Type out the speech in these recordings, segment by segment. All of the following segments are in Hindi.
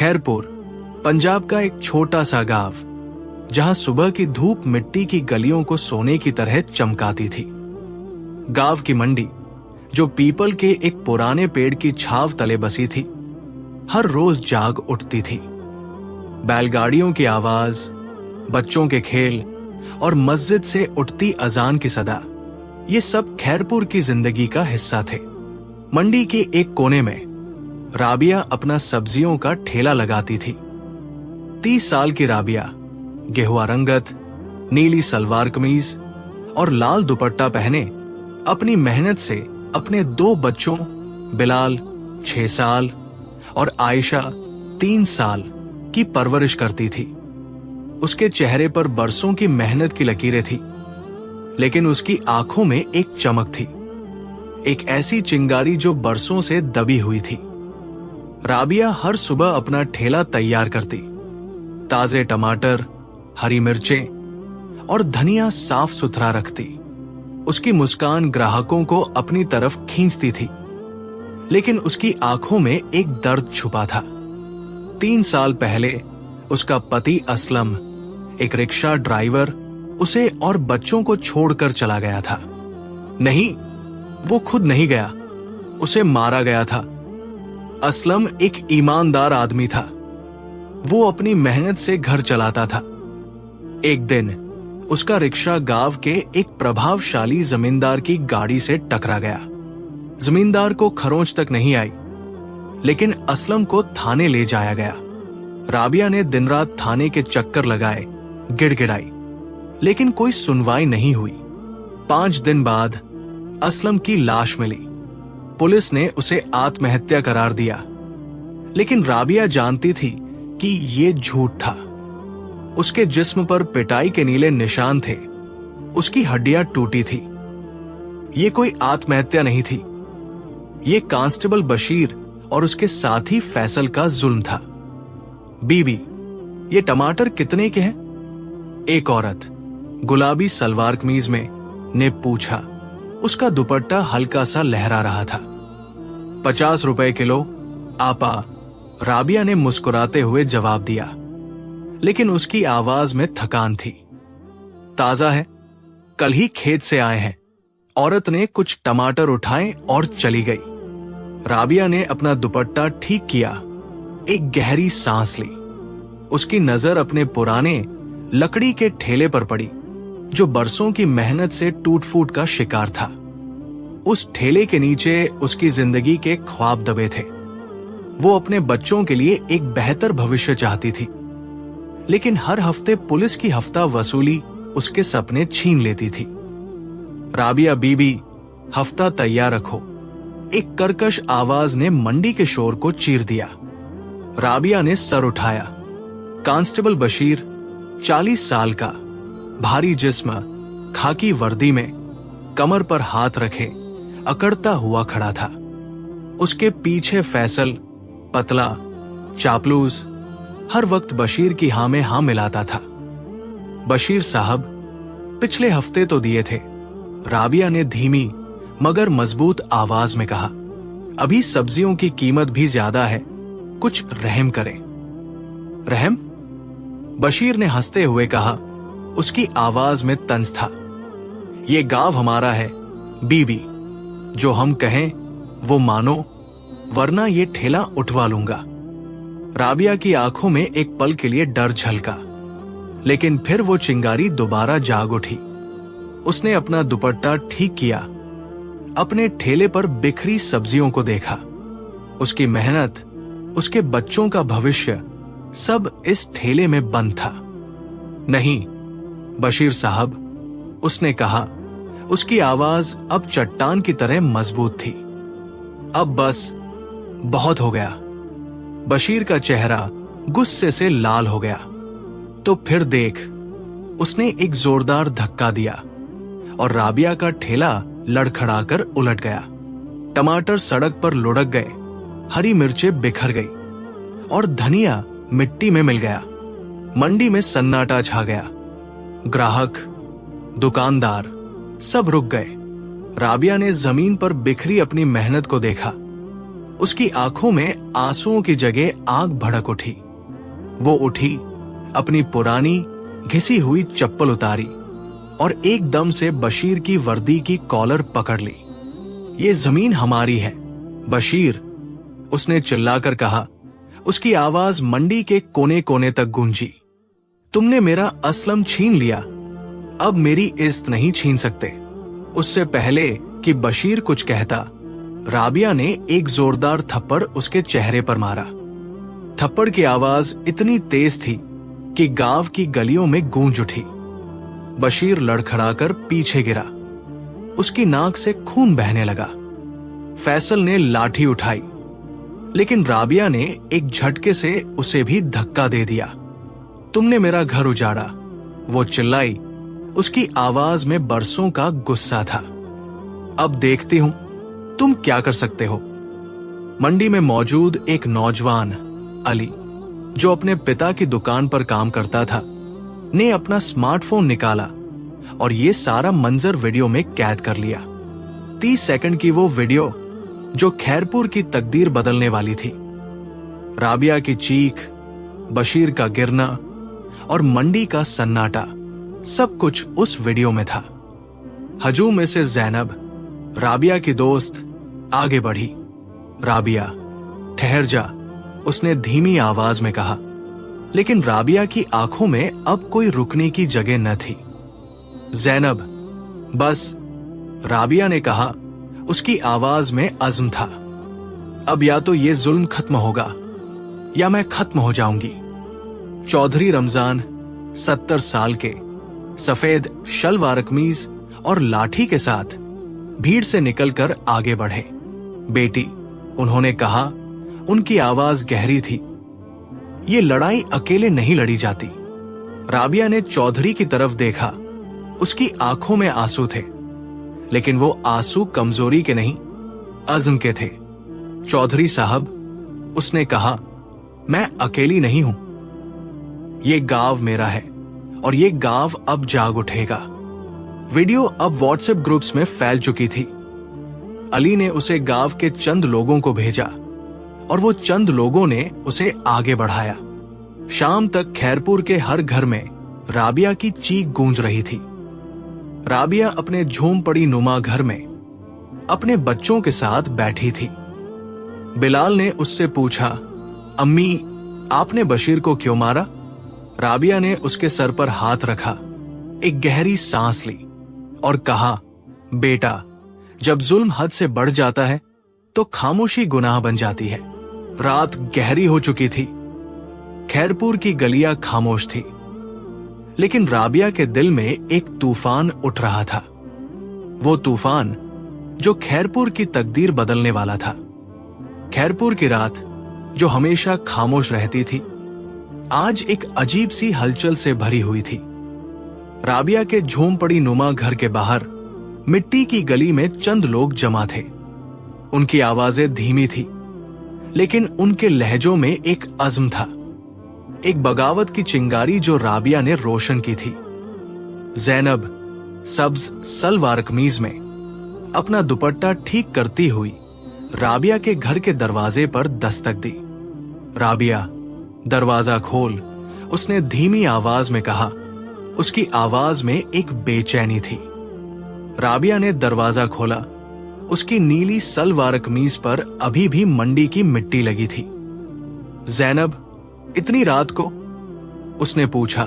खैरपुर पंजाब का एक छोटा सा गांव, जहां सुबह की धूप मिट्टी की गलियों को सोने की तरह चमकाती थी। गांव की मंडी, जो पीपल के एक पुराने पेड़ की छाव तले बसी थी, हर रोज जाग उठती थी। बैलगाड़ियों की आवाज, बच्चों के खेल और मस्जिद से उठती अजान की सदा, ये सब खैरपुर की जिंदगी का हिस्सा थे। मंडी के एक कोने में राबिया अपना सब्जियों का ठेला लगाती थी। 30 साल की राबिया गेहुआ रंगत, नीली सलवार कमीज और लाल दुपट्टा पहने अपनी मेहनत से अपने 2 बच्चों बिलाल 6 साल और आयशा 3 साल की परवरिश करती थी। उसके चेहरे पर बरसों की मेहनत की लकीरें थी, लेकिन उसकी आंखों में एक चमक थी, एक ऐसी चिंगारी जो बरसों से दबी हुई थी। राबिया हर सुबह अपना ठेला तैयार करती, ताजे टमाटर, हरी मिर्चें और धनिया साफ सुथरा रखती। उसकी मुस्कान ग्राहकों को अपनी तरफ खींचती थी, लेकिन उसकी आंखों में एक दर्द छुपा था। 3 साल पहले उसका पति असलम, एक रिक्शा ड्राइवर, उसे और बच्चों को छोड़कर चला गया था। नहीं, वो खुद नहीं गया, उसे मारा गया था। असलम एक ईमानदार आदमी था। वो अपनी मेहनत से घर चलाता था। एक दिन उसका रिक्शा गांव के एक प्रभावशाली जमींदार की गाड़ी से टकरा गया। जमींदार को खरोंच तक नहीं आई, लेकिन असलम को थाने ले जाया गया। राबिया ने दिन रात थाने के चक्कर लगाए, गिड़गिड़ाई, लेकिन कोई सुनवाई नहीं हुई। 5 दिन बाद असलम की लाश मिली। पुलिस ने उसे आत्महत्या करार दिया, लेकिन राबिया जानती थी कि ये झूठ था। उसके जिस्म पर पिटाई के नीले निशान थे, उसकी हड्डियां टूटी थी। ये कोई आत्महत्या नहीं थी, ये कांस्टेबल बशीर और उसके साथी फैसल का जुल्म था। बीबी, ये टमाटर कितने के हैं? एक औरत गुलाबी सलवार कमीज में ने पूछा। उसका दुपट्टा हल्का सा लहरा रहा था। 50 रुपए किलो, आपा, राबिया ने मुस्कुराते हुए जवाब दिया, लेकिन उसकी आवाज में थकान थी। ताजा है, कल ही खेत से आए हैं। औरत ने कुछ टमाटर उठाए और चली गई। राबिया ने अपना दुपट्टा ठीक किया, एक गहरी सांस ली। उसकी नजर अपने पुराने लकड़ी के ठेले पर पड़ी, जो बरसों की मेहनत से टूट फूट का शिकार था। उस ठेले के नीचे उसकी जिंदगी के ख्वाब दबे थे। वो अपने बच्चों के लिए एक बेहतर भविष्य चाहती थी, लेकिन हर हफ्ते पुलिस की हफ्ता वसूली उसके सपने छीन लेती थी। राबिया बीबी, हफ्ता तैयार रखो, एक कर्कश आवाज ने मंडी के शोर को चीर दिया। राबिया ने सर उठाया। कांस्टेबल बशीर, 40 साल का, भारी जिस्म, खाकी वर्दी में, कमर पर हाथ रखे अकड़ता हुआ खड़ा था। उसके पीछे फैसल, पतला, चापलूस, हर वक्त बशीर की हां में हां मिलाता था। बशीर साहब, पिछले हफ्ते तो दिए थे, राबिया ने धीमी मगर मजबूत आवाज में कहा। अभी सब्जियों की कीमत भी ज्यादा है, कुछ रहम करें। रहम? बशीर ने हंसते हुए कहा। उसकी आवाज में तंज था। ये गांव हमारा है बीबी, जो हम कहें वो मानो, वरना ये ठेला उठवा लूंगा। राबिया की आंखों में एक पल के लिए डर झलका, लेकिन फिर वो चिंगारी दोबारा जाग उठी। उसने अपना दुपट्टा ठीक किया, अपने ठेले पर बिखरी सब्जियों को देखा। उसकी मेहनत, उसके बच्चों का भविष्य, सब इस ठेले में बंद था। नहीं बशीर साहब, उसने कहा। उसकी आवाज अब चट्टान की तरह मजबूत थी। अब बस, बहुत हो गया। बशीर का चेहरा गुस्से से लाल हो गया। तो फिर देख, उसने एक जोरदार धक्का दिया और राबिया का ठेला लड़खड़ाकर उलट गया। टमाटर सड़क पर लुढ़क गए, हरी मिर्चें बिखर गई और धनिया मिट्टी में मिल गया। मंडी में सन्नाटा छा गया। ग्राहक, दुकानदार सब रुक गए। राबिया ने जमीन पर बिखरी अपनी मेहनत को देखा। उसकी आंखों में आंसुओं की जगह आग भड़क उठी। वो उठी, अपनी पुरानी घिसी हुई चप्पल उतारी और एकदम से बशीर की वर्दी की कॉलर पकड़ ली। ये जमीन हमारी है बशीर, उसने चिल्लाकर कहा। उसकी आवाज मंडी के कोने कोने तक गूंजी। तुमने मेरा असलम छीन लिया, अब मेरी इज्जत नहीं छीन सकते। उससे पहले कि बशीर कुछ कहता, राबिया ने एक जोरदार थप्पड़ उसके चेहरे पर मारा। थप्पड़ की आवाज इतनी तेज थी कि गांव की गलियों में गूंज उठी। बशीर लड़खड़ाकर पीछे गिरा। उसकी नाक से खून बहने लगा। फैसल ने लाठी उठाई, लेकिन राबिया ने एक झटके से उसे भी धक्का दे दिया। तुमने मेरा घर उजाड़ा, वो चिल्लाई। उसकी आवाज में बरसों का गुस्सा था। अब देखती हूं तुम क्या कर सकते हो। मंडी में मौजूद एक नौजवान अली, जो अपने पिता की दुकान पर काम करता था, ने अपना स्मार्टफोन निकाला और ये सारा मंजर वीडियो में कैद कर लिया। 30 सेकंड की वो वीडियो जो खैरपुर की तकदीर बदलने वाली थी। राबिया की चीख, बशीर का गिरना और मंडी का सन्नाटा, सब कुछ उस वीडियो में था। हजूम में से जैनब, राबिया की दोस्त, आगे बढ़ी। राबिया, ठहर जा, उसने धीमी आवाज में कहा। लेकिन राबिया की आंखों में अब कोई रुकने की जगह न थी। जैनब, बस, राबिया ने कहा। उसकी आवाज में अज़्म था। अब या तो ये जुल्म खत्म होगा या मैं खत्म हो जाऊंगी। चौधरी रमजान 70 साल के, सफेद शलवार कमीज और लाठी के साथ भीड़ से निकलकर आगे बढ़े। बेटी, उन्होंने कहा, उनकी आवाज गहरी थी। ये लड़ाई अकेले नहीं लड़ी जाती। राबिया ने चौधरी की तरफ देखा। उसकी आंखों में आंसू थे, लेकिन वो आंसू कमजोरी के नहीं, अज़्म के थे। चौधरी साहब, उसने कहा, मैं अकेली नहीं हूं। ये गांव मेरा है और ये गांव अब जाग उठेगा। वीडियो अब व्हाट्सएप ग्रुप्स में फैल चुकी थी। अली ने उसे गांव के चंद लोगों को भेजा और वो चंद लोगों ने उसे आगे बढ़ाया। शाम तक खैरपुर के हर घर में राबिया की चीख गूंज रही थी। राबिया अपने झोंपड़ी नुमा घर में अपने बच्चों के साथ बैठी थी। बिलाल ने उससे पूछा, अम्मी, आपने बशीर को क्यों मारा? राबिया ने उसके सर पर हाथ रखा, एक गहरी सांस ली और कहा, बेटा, जब जुल्म हद से बढ़ जाता है तो खामोशी गुनाह बन जाती है। रात गहरी हो चुकी थी। खैरपुर की गलियां खामोश थी, लेकिन राबिया के दिल में एक तूफान उठ रहा था। वो तूफान जो खैरपुर की तकदीर बदलने वाला था। खैरपुर की रात जो हमेशा खामोश रहती थी, आज एक अजीब सी हलचल से भरी हुई थी। राबिया के झोंपड़ी नुमा घर के बाहर मिट्टी की गली में चंद लोग जमा थे। उनकी आवाजें धीमी थी, लेकिन उनके लहजों में एक अज़्म था, एक बगावत की चिंगारी जो राबिया ने रोशन की थी। जैनब सब्ज सलवार कमीज में अपना दुपट्टा ठीक करती हुई राबिया के घर के दरवाजे पर दस्तक दी। राबिया, दरवाजा खोल, उसने धीमी आवाज में कहा। उसकी आवाज में एक बेचैनी थी। राबिया ने दरवाजा खोला। उसकी नीली सलवार कमीज पर अभी भी मंडी की मिट्टी लगी थी। जैनब, इतनी रात को? उसने पूछा।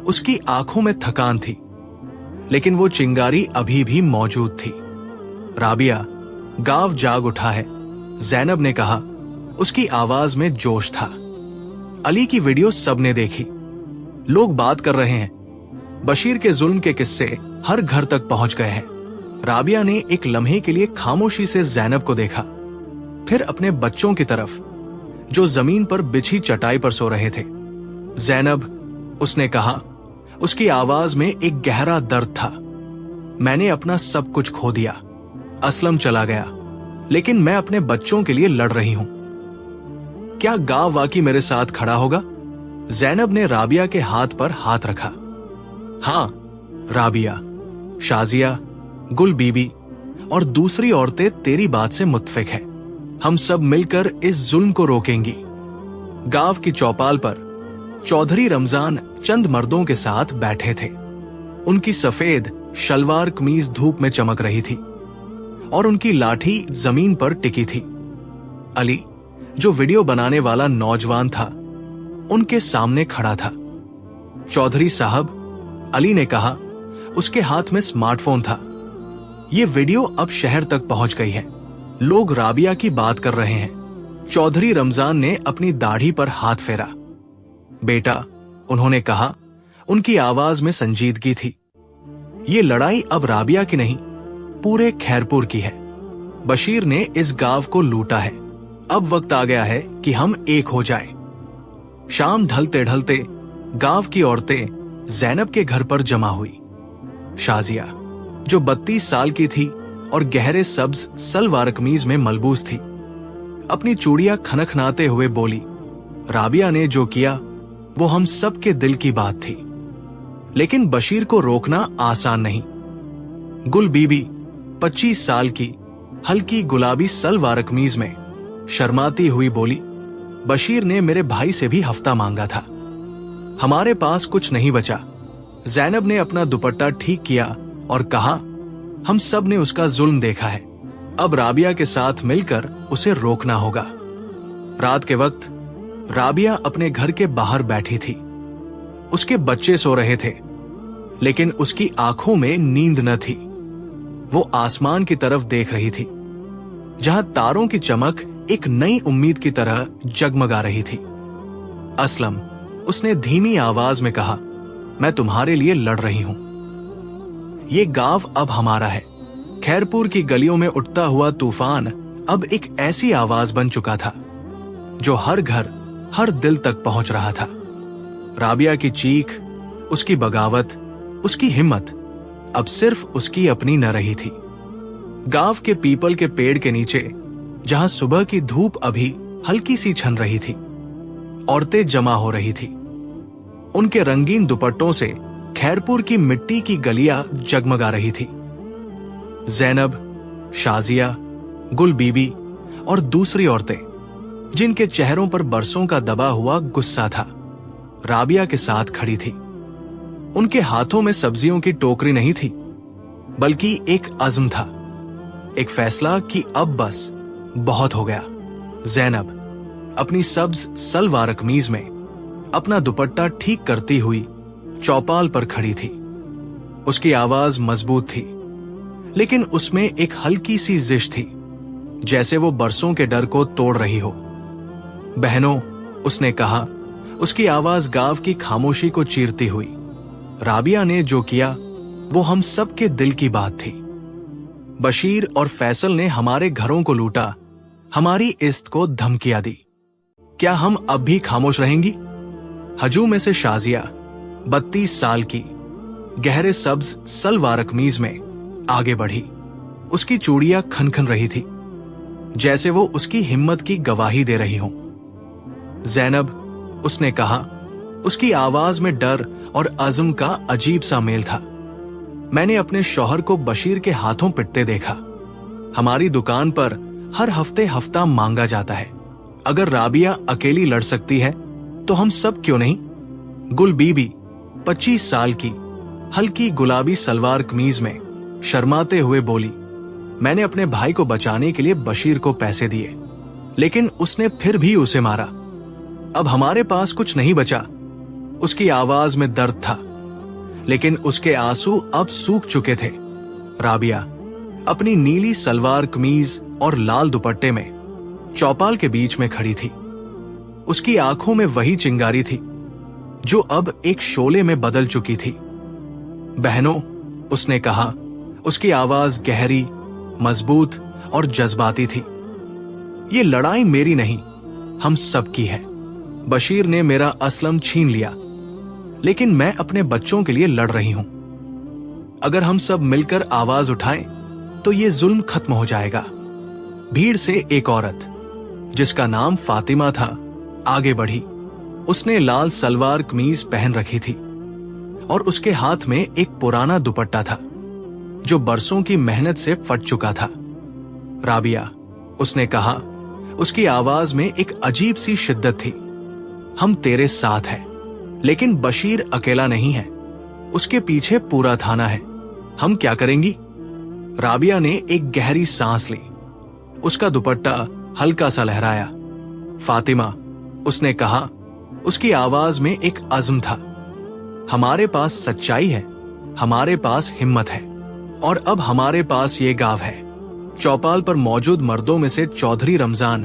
उसकी आंखों में थकान थी, लेकिन वो चिंगारी अभी भी मौजूद थी। राबिया, गांव जाग उठा है, जैनब ने कहा। उसकी आवाज में जोश था। अली की वीडियो सबने देखी। लोग बात कर रहे हैं। बशीर के जुल्म के किस्से हर घर तक पहुंच गए हैं। राबिया ने एक लम्हे के लिए खामोशी से जैनब को देखा, फिर अपने बच्चों की तरफ जो जमीन पर बिछी चटाई पर सो रहे थे। जैनब, उसने कहा। उसकी आवाज में एक गहरा दर्द था। मैंने अपना सब कुछ खो दिया। असलम चला गया, लेकिन मैं अपने बच्चों के लिए लड़ रही हूं। क्या गांव वाकई मेरे साथ खड़ा होगा? जैनब ने राबिया के हाथ पर हाथ रखा। हां, राबिया, शाजिया, गुल बीबी और दूसरी औरतें तेरी बात से मुत्फिक है। हम सब मिलकर इस जुल्म को रोकेंगी। गांव की चौपाल पर चौधरी रमजान चंद मर्दों के साथ बैठे थे। उनकी सफेद शलवार कमीज धूप में चमक रही थी और उनकी लाठी जमीन पर टिकी थी। अली, जो वीडियो बनाने वाला नौजवान था, उनके सामने खड़ा था। चौधरी साहब, अली ने कहा, उसके हाथ में स्मार्टफोन था। ये वीडियो अब शहर तक पहुंच गई है। लोग राबिया की बात कर रहे हैं। चौधरी रमजान ने अपनी दाढ़ी पर हाथ फेरा। बेटा, उन्होंने कहा, उनकी आवाज में संजीदगी थी, ये लड़ाई अब राबिया की नहीं, पूरे खैरपुर की है। बशीर ने इस गांव को लूटा है। अब वक्त आ गया है कि हम एक हो जाएं। शाम ढलते ढलते गांव की औरतें जैनब के घर पर जमा हुई। शाजिया, जो 32 साल की थी और गहरे सब्ज सलवार कमीज में मलबूस थी, अपनी चूड़ियां खनखनाते हुए बोली, राबिया ने जो किया वो हम सब के दिल की बात थी, लेकिन बशीर को रोकना आसान नहीं। गुल बीबी 25 साल की हल्की गुलाबी सलवार कमीज में शर्माती हुई बोली, बशीर ने मेरे भाई से भी हफ्ता मांगा था, हमारे पास कुछ नहीं बचा। जैनब ने अपना दुपट्टा ठीक किया और कहा, हम सब ने उसका जुल्म देखा है, अब राबिया के साथ मिलकर उसे रोकना होगा। रात के वक्त राबिया अपने घर के बाहर बैठी थी। उसके बच्चे सो रहे थे, लेकिन उसकी आंखों में नींद न थी। वो आसमान की तरफ देख रही थी, जहां तारों की चमक एक नई उम्मीद की तरह जगमगा रही थी। असलम, उसने धीमी आवाज में कहा, मैं तुम्हारे लिए लड़ रही हूं। ये गांव अब हमारा है। खैरपुर की गलियों में उठता हुआ तूफान अब एक ऐसी आवाज बन चुका था जो हर घर, हर दिल तक पहुंच रहा था। राबिया की चीख, उसकी बगावत, उसकी हिम्मत अब सिर्फ उसकी अपनी न रही थी। गांव के पीपल के पेड़ के नीचे, जहां सुबह की धूप अभी हल्की सी छन रही थी, औरतें जमा हो रही थी। उनके रंगीन दुपट्टों से खैरपुर की मिट्टी की गलियां जगमगा रही थी। जैनब, शाजिया, गुल बीबी और दूसरी औरतें, जिनके चेहरों पर बरसों का दबा हुआ गुस्सा था, राबिया के साथ खड़ी थी। उनके हाथों में सब्जियों की टोकरी नहीं थी, बल्कि एक अज़्म था, एक फैसला कि अब बस बहुत हो गया। जैनब अपनी सब्ज सलवार कमीज में अपना दुपट्टा ठीक करती हुई चौपाल पर खड़ी थी। उसकी आवाज मजबूत थी, लेकिन उसमें एक हल्की सी जिश थी, जैसे वो बरसों के डर को तोड़ रही हो। बहनों, उसने कहा, उसकी आवाज गांव की खामोशी को चीरती हुई, राबिया ने जो किया वो हम सब के दिल की बात थी। बशीर और फैसल ने हमारे घरों को लूटा, हमारी इज्जत को धमकियां दी। क्या हम अब भी खामोश रहेंगी? हजू में से शाजिया 32 साल की गहरे सब्ज सलवार कमीज में आगे बढ़ी। उसकी चूड़ियां खनखन रही थी, जैसे वो उसकी हिम्मत की गवाही दे रही हों। जैनब, उसने कहा, उसकी आवाज में डर और अज़्म का अजीब सा मेल था। मैंने अपने शौहर को बशीर के हाथों पिटते देखा। हमारी दुकान पर हर हफ्ते हफ्ता मांगा जाता है। अगर राबिया अकेली लड़ सकती है तो हम सब क्यों नहीं? गुल बीबी 25 साल की हल्की गुलाबी सलवार कमीज में शर्माते हुए बोली, मैंने अपने भाई को बचाने के लिए बशीर को पैसे दिए, लेकिन उसने फिर भी उसे मारा। अब हमारे पास कुछ नहीं बचा। उसकी आवाज में दर्द था, लेकिन उसके आंसू अब सूख चुके थे। राबिया अपनी नीली सलवार कमीज और लाल दुपट्टे में चौपाल के बीच में खड़ी थी। उसकी आंखों में वही चिंगारी थी जो अब एक शोले में बदल चुकी थी। बहनों, उसने कहा, उसकी आवाज गहरी, मजबूत और जज्बाती थी। ये लड़ाई मेरी नहीं, हम सब की है। बशीर ने मेरा असलम छीन लिया, लेकिन मैं अपने बच्चों के लिए लड़ रही हूं। अगर हम सब मिलकर आवाज उठाएं तो ये जुल्म खत्म हो जाएगा। भीड़ से एक औरत, जिसका नाम फातिमा था, आगे बढ़ी। उसने लाल सलवार कमीज पहन रखी थी और उसके हाथ में एक पुराना दुपट्टा था जो बरसों की मेहनत से फट चुका था। राबिया, उसने कहा, उसकी आवाज में एक अजीब सी शिद्दत थी। हम तेरे साथ हैं, लेकिन बशीर अकेला नहीं है, उसके पीछे पूरा थाना है। हम क्या करेंगी? राबिया ने एक गहरी सांस ली। उसका दुपट्टा हल्का सा लहराया। फातिमा, उसने कहा, उसकी आवाज में एक अज़्म था। हमारे पास सच्चाई है, हमारे पास हिम्मत है, और अब हमारे पास ये गांव है। चौपाल पर मौजूद मर्दों में से चौधरी रमजान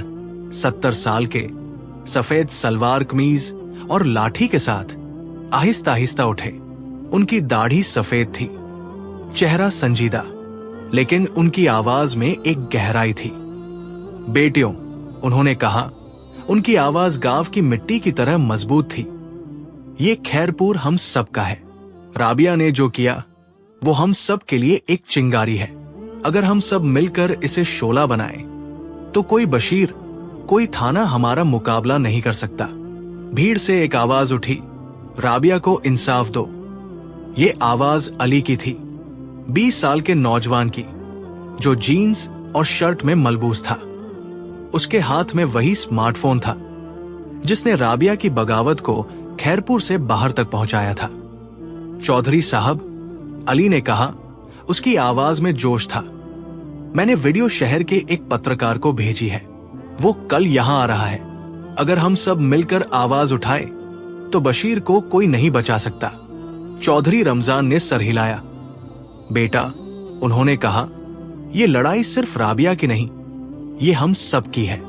70 साल के, सफेद सलवार कमीज और लाठी के साथ आहिस्ता आहिस्ता उठे। उनकी दाढ़ी सफेद थी, चेहरा संजीदा, लेकिन उनकी आवाज में एक गहराई थी। बेटियों, उन्होंने कहा, उनकी आवाज गांव की मिट्टी की तरह मजबूत थी। ये खैरपुर हम सब का है। राबिया ने जो किया वो हम सब के लिए एक चिंगारी है। अगर हम सब मिलकर इसे शोला बनाएं, तो कोई बशीर, कोई थाना हमारा मुकाबला नहीं कर सकता। भीड़ से एक आवाज उठी, राबिया को इंसाफ दो। ये आवाज अली की थी, 20 साल के नौजवान की, जो जीन्स और शर्ट में मलबूस था। उसके हाथ में वही स्मार्टफोन था जिसने राबिया की बगावत को खैरपुर से बाहर तक पहुंचाया था। चौधरी साहब, अली ने कहा, उसकी आवाज में जोश था। मैंने वीडियो शहर के एक पत्रकार को भेजी है, वो कल यहां आ रहा है। अगर हम सब मिलकर आवाज उठाए तो बशीर को कोई नहीं बचा सकता। चौधरी रमजान ने सर हिलाया। बेटा, उन्होंने कहा, ये लड़ाई सिर्फ राबिया की नहीं, ये हम सब की है।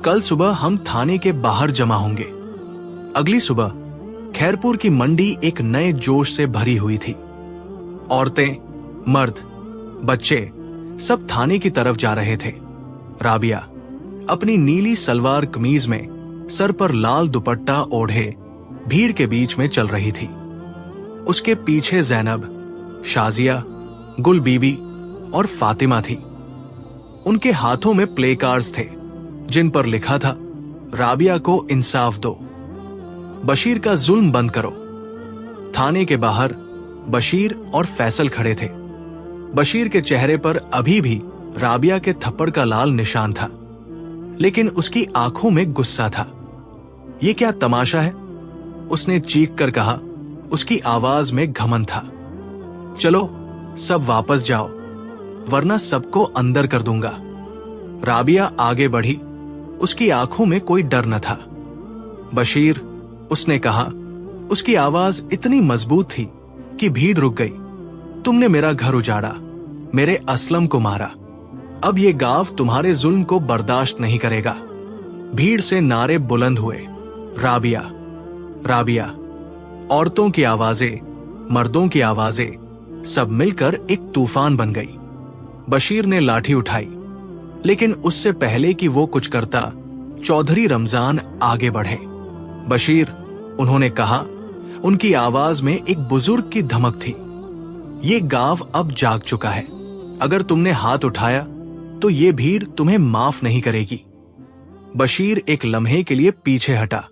कल सुबह हम थाने के बाहर जमा होंगे। अगली सुबह खैरपुर की मंडी एक नए जोश से भरी हुई थी। औरतें, मर्द, बच्चे सब थाने की तरफ जा रहे थे। राबिया अपनी नीली सलवार कमीज में सर पर लाल दुपट्टा ओढ़े भीड़ के बीच में चल रही थी। उसके पीछे जैनब, शाजिया, गुल बीबी और फातिमा थी। उनके हाथों में प्ले कार्ड्स थे जिन पर लिखा था, राबिया को इंसाफ दो, बशीर का जुल्म बंद करो। थाने के बाहर बशीर और फैसल खड़े थे। बशीर के चेहरे पर अभी भी राबिया के थप्पड़ का लाल निशान था, लेकिन उसकी आंखों में गुस्सा था। ये क्या तमाशा है? उसने चीख कर कहा। उसकी आवाज में घमंड था। चलो सब वापस जाओ, वरना सबको अंदर कर दूंगा। राबिया आगे बढ़ी। उसकी आंखों में कोई डर न था। बशीर, उसने कहा। उसकी आवाज इतनी मजबूत थी कि भीड़ रुक गई। तुमने मेरा घर उजाड़ा, मेरे असलम को मारा। अब ये गांव तुम्हारे जुल्म को बर्दाश्त नहीं करेगा। भीड़ से नारे बुलंद हुए, राबिया, राबिया। औरतों की आवाजें, मर्दों की आवाजें सब मिलकर एक तूफान बन गई। बशीर ने लाठी उठाई, लेकिन उससे पहले कि वो कुछ करता, चौधरी रमजान आगे बढ़े। बशीर, उन्होंने कहा। उनकी आवाज में एक बुजुर्ग की धमक थी। ये गांव अब जाग चुका है। अगर तुमने हाथ उठाया तो ये भीड़ तुम्हें माफ नहीं करेगी। बशीर एक लम्हे के लिए पीछे हटा,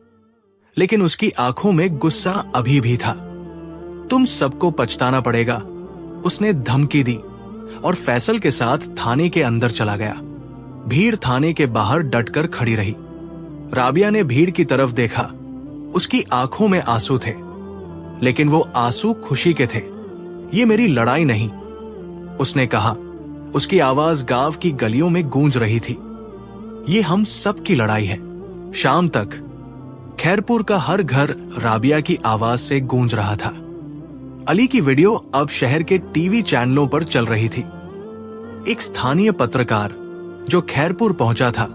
लेकिन उसकी आंखों में गुस्सा अभी भी था। तुम सबको पछताना पड़ेगा, उसने धमकी दी और फैसल के साथ थाने के अंदर चला गया। भीड़ थाने के बाहर डटकर खड़ी रही। राबिया ने भीड़ की तरफ देखा। उसकी आंखों में आंसू थे, लेकिन वो आंसू खुशी के थे। ये मेरी लड़ाई नहीं, उसने कहा। उसकी आवाज गांव की गलियों में गूंज रही थी। ये हम सब की लड़ाई है। शाम तक खैरपुर का हर घर राबिया की आवाज से गूंज रहा था। अली की वीडियो अब शहर के टीवी चैनलों पर चल रही थी। एक स्थानीय पत्रकार जो खैरपुर पहुंचा था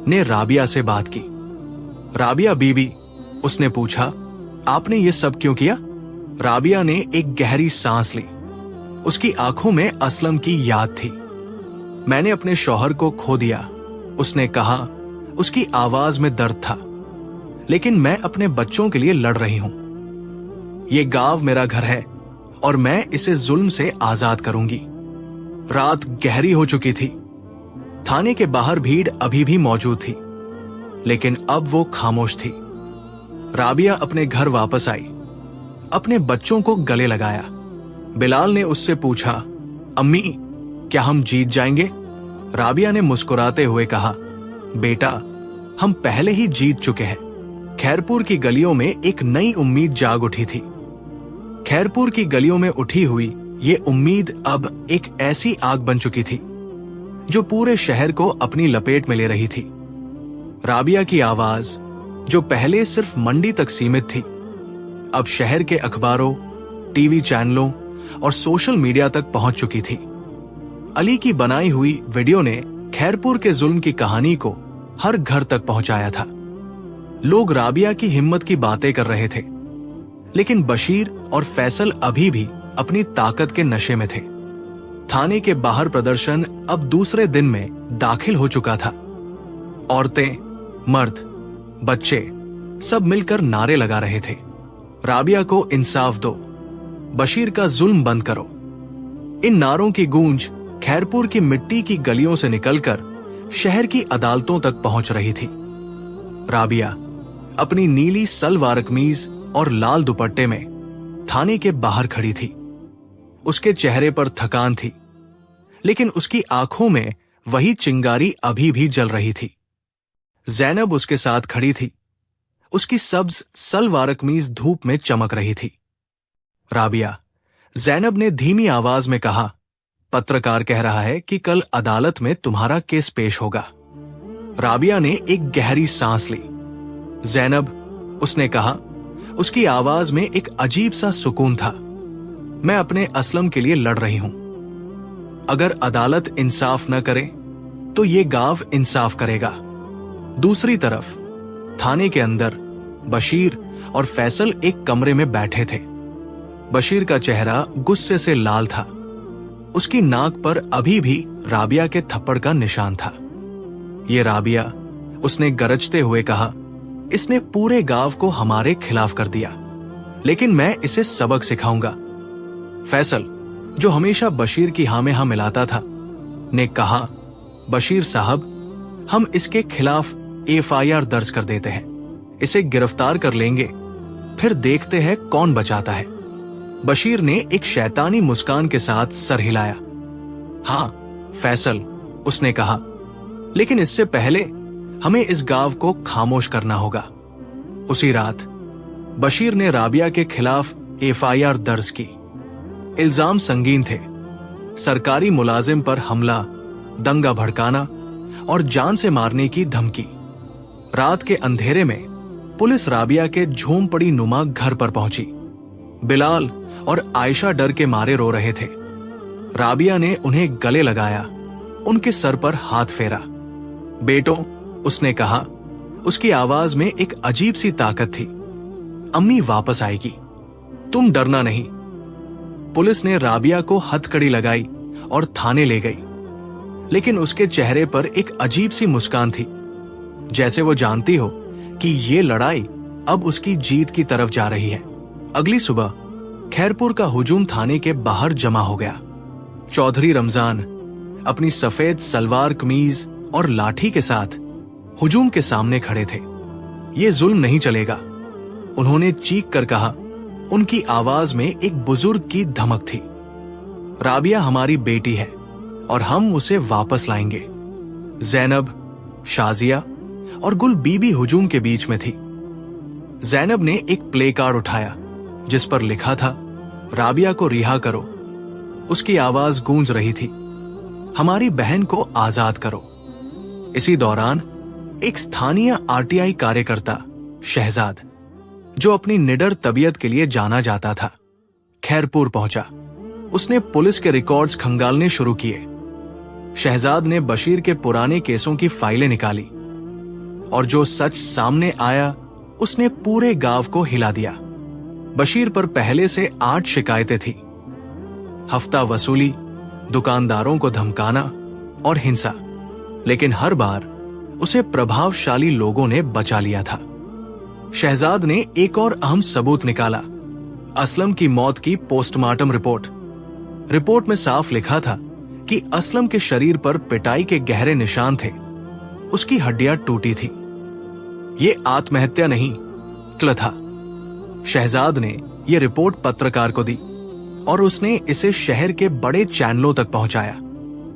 ने राबिया से बात की। राबिया बीबी, उसने पूछा, आपने ये सब क्यों किया? राबिया ने एक गहरी सांस ली। उसकी आंखों में असलम की याद थी। मैंने अपने शौहर को खो दिया, उसने कहा। उसकी आवाज में दर्द था। लेकिन मैं अपने बच्चों के लिए लड़ रही हूं। ये गांव मेरा घर है और मैं इसे जुल्म से आजाद करूंगी। रात गहरी हो चुकी थी। थाने के बाहर भीड़ अभी भी मौजूद थी, लेकिन अब वो खामोश थी। राबिया अपने घर वापस आई, अपने बच्चों को गले लगाया। बिलाल ने उससे पूछा, अम्मी, क्या हम जीत जाएंगे? राबिया ने मुस्कुराते हुए कहा, बेटा, हम पहले ही जीत चुके हैं। खैरपुर की गलियों में एक नई उम्मीद जाग उठी थी। खैरपुर की गलियों में उठी हुई ये उम्मीद अब एक ऐसी आग बन चुकी थी जो पूरे शहर को अपनी लपेट में ले रही थी। राबिया की आवाज, जो पहले सिर्फ मंडी तक सीमित थी, अब शहर के अखबारों, टीवी चैनलों और सोशल मीडिया तक पहुंच चुकी थी। अली की बनाई हुई वीडियो ने खैरपुर के जुल्म की कहानी को हर घर तक पहुंचाया था। लोग राबिया की हिम्मत की बातें कर रहे थे, लेकिन बशीर और फैसल अभी भी अपनी ताकत के नशे में थे। थाने के बाहर प्रदर्शन अब दूसरे दिन में दाखिल हो चुका था। औरतें, मर्द, बच्चे सब मिलकर नारे लगा रहे थे, राबिया को इंसाफ दो, बशीर का जुल्म बंद करो। इन नारों की गूंज खैरपुर की मिट्टी की गलियों से निकलकर शहर की अदालतों तक पहुंच रही थी। राबिया अपनी नीली सलवार कमीज और लाल दुपट्टे में थाने के बाहर खड़ी थी। उसके चेहरे पर थकान थी, लेकिन उसकी आंखों में वही चिंगारी अभी भी जल रही थी। जैनब उसके साथ खड़ी थी। उसकी सब्ज सलवार कमीज धूप में चमक रही थी। राबिया, जैनब ने धीमी आवाज में कहा, पत्रकार कह रहा है कि कल अदालत में तुम्हारा केस पेश होगा। राबिया ने एक गहरी सांस ली। जैनब, उसने कहा। उसकी आवाज में एक अजीब सा सुकून था। मैं अपने असलम के लिए लड़ रही हूं। अगर अदालत इंसाफ न करे तो ये गांव इंसाफ करेगा। दूसरी तरफ थाने के अंदर बशीर और फैसल एक कमरे में बैठे थे। बशीर का चेहरा गुस्से से लाल था। उसकी नाक पर अभी भी राबिया के थप्पड़ का निशान था। ये राबिया, उसने गरजते हुए कहा, इसने पूरे गांव को हमारे खिलाफ कर दिया, लेकिन मैं इसे सबक सिखाऊंगा। फैसल, जो हमेशा बशीर की हाँ में हाँ मिलाता था, ने कहा, बशीर साहब, हम इसके खिलाफ एफआईआर दर्ज कर देते हैं, इसे गिरफ्तार कर लेंगे, फिर देखते हैं कौन बचाता है। बशीर ने एक शैतानी मुस्कान के साथ सर हिलाया। हाँ फैसल, उसने कहा, लेकिन इससे पहले हमें इस गांव को खामोश करना होगा। उसी रात बशीर ने राबिया के खिलाफ एफआईआर दर्ज की। इल्जाम संगीन थे, सरकारी मुलाजिम पर हमला, दंगा भड़काना और जान से मारने की धमकी। रात के अंधेरे में पुलिस राबिया के झोंपड़ी नुमा घर पर पहुंची। बिलाल और आयशा डर के मारे रो रहे थे। राबिया ने उन्हें गले लगाया, उनके सर पर हाथ फेरा। बेटों, उसने कहा, उसकी आवाज में एक अजीब सी ताकत थी, अम्मी वापस आएगी, तुम डरना नहीं। पुलिस ने राबिया को हथकड़ी लगाई और थाने ले गई, लेकिन उसके चेहरे पर एक अजीब सी मुस्कान थी, जैसे वो जानती हो कि ये लड़ाई अब उसकी जीत की तरफ जा रही है। अगली सुबह खैरपुर का हुजूम थाने के बाहर जमा हो गया। चौधरी रमजान अपनी सफेद सलवार कमीज और लाठी के साथ हुजूम के सामने खड़े थे। ये जुल्म नहीं चलेगा, उन्होंने चीख कर कहा। उनकी आवाज में एक बुजुर्ग की धमक थी। राबिया हमारी बेटी है और हम उसे वापस लाएंगे। जैनब, शाजिया और गुल बीबी हुजूम के बीच में थी। जैनब ने एक प्ले कार्ड उठाया जिस पर लिखा था, राबिया को रिहा करो। उसकी आवाज गूंज रही थी, हमारी बहन को आजाद करो। इसी दौरान एक स्थानीय आरटीआई कार्यकर्ता शहजाद, जो अपनी निडर तबीयत के लिए जाना जाता था, खैरपुर पहुंचा। उसने पुलिस के रिकॉर्ड्स खंगालने शुरू किए। शहजाद ने बशीर के पुराने केसों की फाइलें निकाली और जो सच सामने आया उसने पूरे गांव को हिला दिया। बशीर पर पहले से 8 शिकायतें थी, हफ्ता वसूली, दुकानदारों को धमकाना और हिंसा, लेकिन हर बार उसे प्रभावशाली लोगों ने बचा लिया था। शहजाद ने एक और अहम सबूत निकाला, असलम की मौत की पोस्टमार्टम रिपोर्ट। रिपोर्ट में साफ लिखा था कि असलम के शरीर पर पिटाई के गहरे निशान थे, उसकी हड्डियां टूटी थी। ये आत्महत्या नहीं, कत्ल था। शहजाद ने यह रिपोर्ट पत्रकार को दी और उसने इसे शहर के बड़े चैनलों तक पहुंचाया।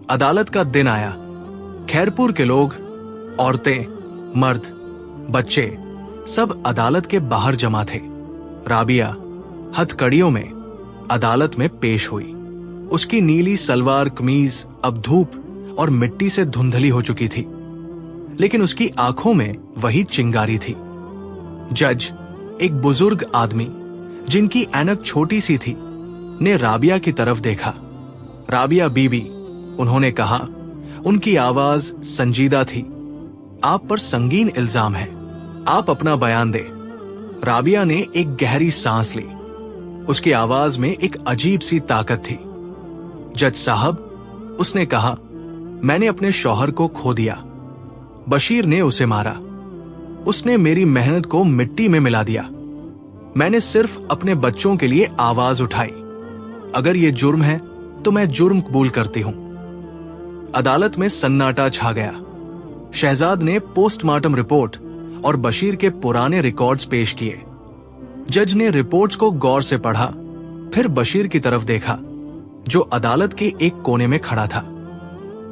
अदालत का दिन आया। खैरपुर के लोग, औरतें, मर्द बच्चे सब अदालत के बाहर जमा थे। राबिया हथकड़ियों में अदालत में पेश हुई। उसकी नीली सलवार कमीज अब धूप और मिट्टी से धुंधली हो चुकी थी, लेकिन उसकी आंखों में वही चिंगारी थी। जज, एक बुजुर्ग आदमी जिनकी ऐनक छोटी सी थी, ने राबिया की तरफ देखा। राबिया बीबी, उन्होंने कहा। उनकी आवाज संजीदा थी। आप पर संगीन इल्जाम है, आप अपना बयान दे। राबिया ने एक गहरी सांस ली। उसकी आवाज में एक अजीब सी ताकत थी। जज साहब, उसने कहा, मैंने अपने शौहर को खो दिया। बशीर ने उसे मारा। उसने मेरी मेहनत को मिट्टी में मिला दिया। मैंने सिर्फ अपने बच्चों के लिए आवाज उठाई। अगर यह जुर्म है तो मैं जुर्म कबूल करती हूं। अदालत में सन्नाटा छा गया। शहजाद ने पोस्टमार्टम रिपोर्ट और बशीर के पुराने रिकॉर्ड्स पेश किए। जज ने रिपोर्ट्स को गौर से पढ़ा, फिर बशीर की तरफ देखा, जो अदालत के एक कोने में खड़ा था।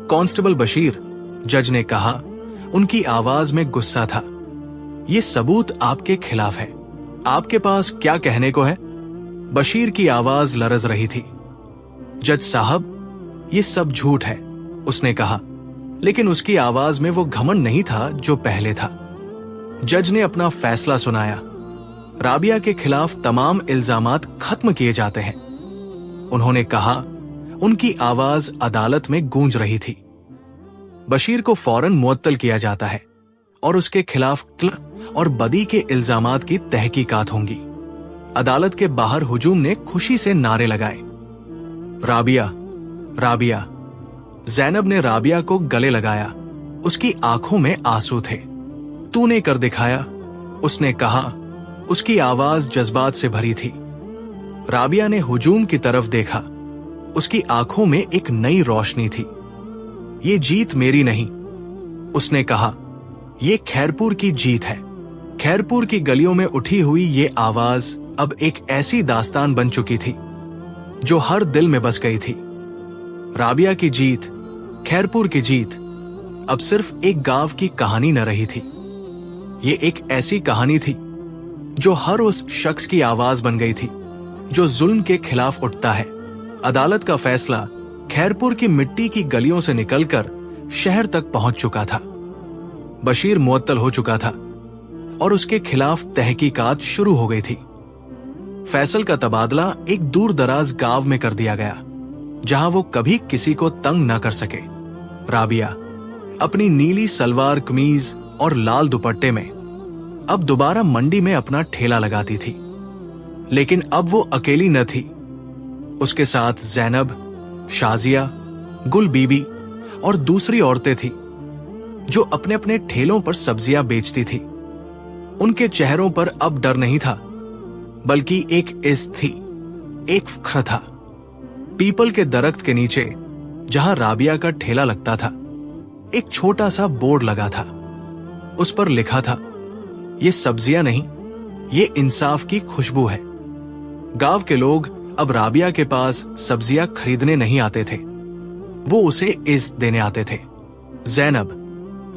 कांस्टेबल बशीर, जज ने कहा, उनकी आवाज में गुस्सा था, ये सबूत आपके खिलाफ है। आपके पास क्या कहने को है? बशीर की आवाज लरज रही थी। जज साहब, ये सब झूठ है, उसने कहा, लेकिन उसकी आवाज में वो घमंड नहीं था जो पहले था। जज ने अपना फैसला सुनाया। राबिया के खिलाफ तमाम इल्जामात खत्म किए जाते हैं। उन्होंने कहा। उनकी आवाज अदालत में गूंज रही थी। बशीर को फौरन मुअत्तल किया जाता है और उसके खिलाफ कत्ल और बदी के इल्जामात की तहकीकात होंगी। अदालत के बाहर हुजूम ने खुशी से नारे लगाए। राबिया, राबिया। जैनब ने राबिया को गले लगाया। उसकी आंखों में आंसू थे। तूने कर दिखाया, उसने कहा। उसकी आवाज जज्बात से भरी थी। राबिया ने हुजूम की तरफ देखा। उसकी आंखों में एक नई रोशनी थी। ये जीत मेरी नहीं, उसने कहा, ये खैरपुर की जीत है। खैरपुर की गलियों में उठी हुई ये आवाज अब एक ऐसी दास्तान बन चुकी थी जो हर दिल में बस गई थी। राबिया की जीत, खैरपुर की जीत अब सिर्फ एक गांव की कहानी न रही थी। ये एक ऐसी कहानी थी जो हर उस शख्स की आवाज बन गई थी जो जुल्म के खिलाफ उठता है। अदालत का फैसला खैरपुर की मिट्टी की गलियों से निकलकर शहर तक पहुंच चुका था। बशीर मुअत्तल हो चुका था और उसके खिलाफ तहकीकात शुरू हो गई थी। फैसल का तबादला एक दूर दराज गांव में कर दिया गया, जहां वो कभी किसी को तंग न कर सके। राबिया अपनी नीली सलवार कमीज और लाल दुपट्टे में अब दोबारा मंडी में अपना ठेला लगाती थी, लेकिन अब वो अकेली न थी। उसके साथ जैनब, शाजिया, गुल बीबी और दूसरी औरतें थी जो अपने अपने ठेलों पर सब्जियां बेचती थी। उनके चेहरों पर अब डर नहीं था, बल्कि एक इज्जत थी, एक फख्र था। पीपल के दरख्त के नीचे जहां राबिया का ठेला लगता था, एक छोटा सा बोर्ड लगा था। उस पर लिखा था, ये सब्जियां नहीं, ये इंसाफ की खुशबू है। गांव के लोग अब राबिया के पास सब्जियां खरीदने नहीं आते थे, वो उसे इज्जत देने आते थे। जैनब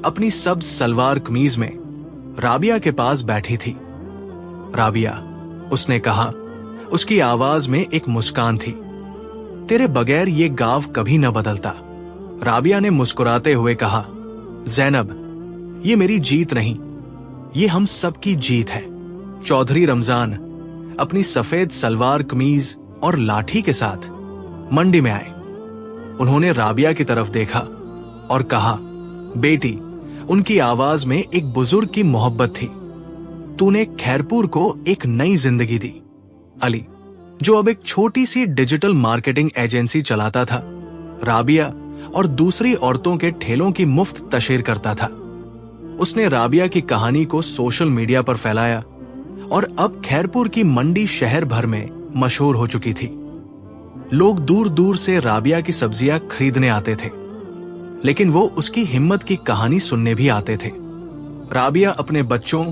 अपनी सब्ज सलवार कमीज में राबिया के पास बैठी थी। राबिया, उसने कहा। उसकी आवाज में एक मुस्कान थी। तेरे बगैर ये गांव कभी न बदलता। राबिया ने मुस्कुराते हुए कहा, जैनब, ये मेरी जीत नहीं, ये हम सबकी जीत है। चौधरी रमजान अपनी सफेद सलवार कमीज और लाठी के साथ मंडी में आए। उन्होंने राबिया की तरफ देखा और कहा, बेटी। उनकी आवाज में एक बुजुर्ग की मोहब्बत थी। तूने खैरपुर को एक नई जिंदगी दी। अली, जो अब एक छोटी सी डिजिटल मार्केटिंग एजेंसी चलाता था, राबिया और दूसरी औरतों के ठेलों की मुफ्त तशहीर करता था। उसने राबिया की कहानी को सोशल मीडिया पर फैलाया और अब खैरपुर की मंडी शहर भर में मशहूर हो चुकी थी। लोग दूर दूर से राबिया की सब्जियां खरीदने आते थे, लेकिन वो उसकी हिम्मत की कहानी सुनने भी आते थे। राबिया अपने बच्चों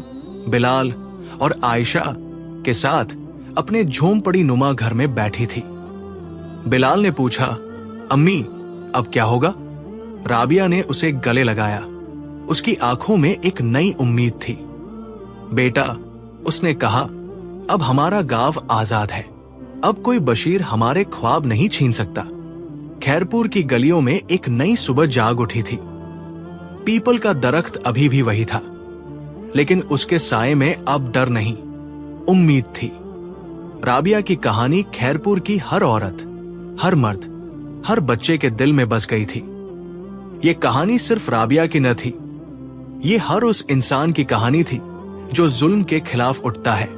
बिलाल और आयशा के साथ अपने झोंपड़ी नुमा घर में बैठी थी। बिलाल ने पूछा, अम्मी, अब क्या होगा? राबिया ने उसे गले लगाया। उसकी आंखों में एक नई उम्मीद थी। बेटा, उसने कहा, अब हमारा गांव आजाद है। अब कोई बशीर हमारे ख्वाब नहीं छीन सकता। खैरपुर की गलियों में एक नई सुबह जाग उठी थी। पीपल का दरख्त अभी भी वही था, लेकिन उसके साए में अब डर नहीं, उम्मीद थी। राबिया की कहानी खैरपुर की हर औरत, हर मर्द, हर बच्चे के दिल में बस गई थी। ये कहानी सिर्फ राबिया की न थी, ये हर उस इंसान की कहानी थी जो जुल्म के खिलाफ उठता है,